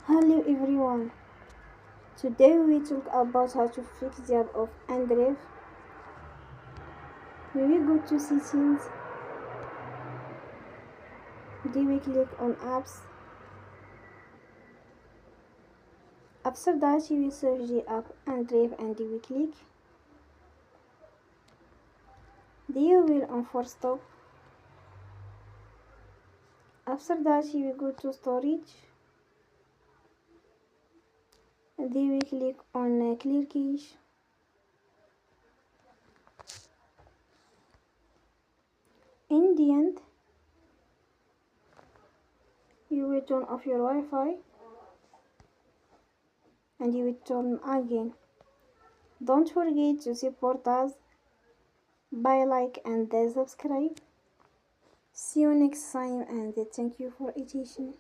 Hello everyone. Today we talk about how to fix the app of inDrive. When we go to settings, then we click on apps. After that we will search the app inDrive and we click. Then you will on force stop. After that we will go to storage. Then we click on clear cache. In the end, you will turn off your Wi-Fi and you will turn again. Don't forget to support us by like and subscribe. See you next time and thank you for attention.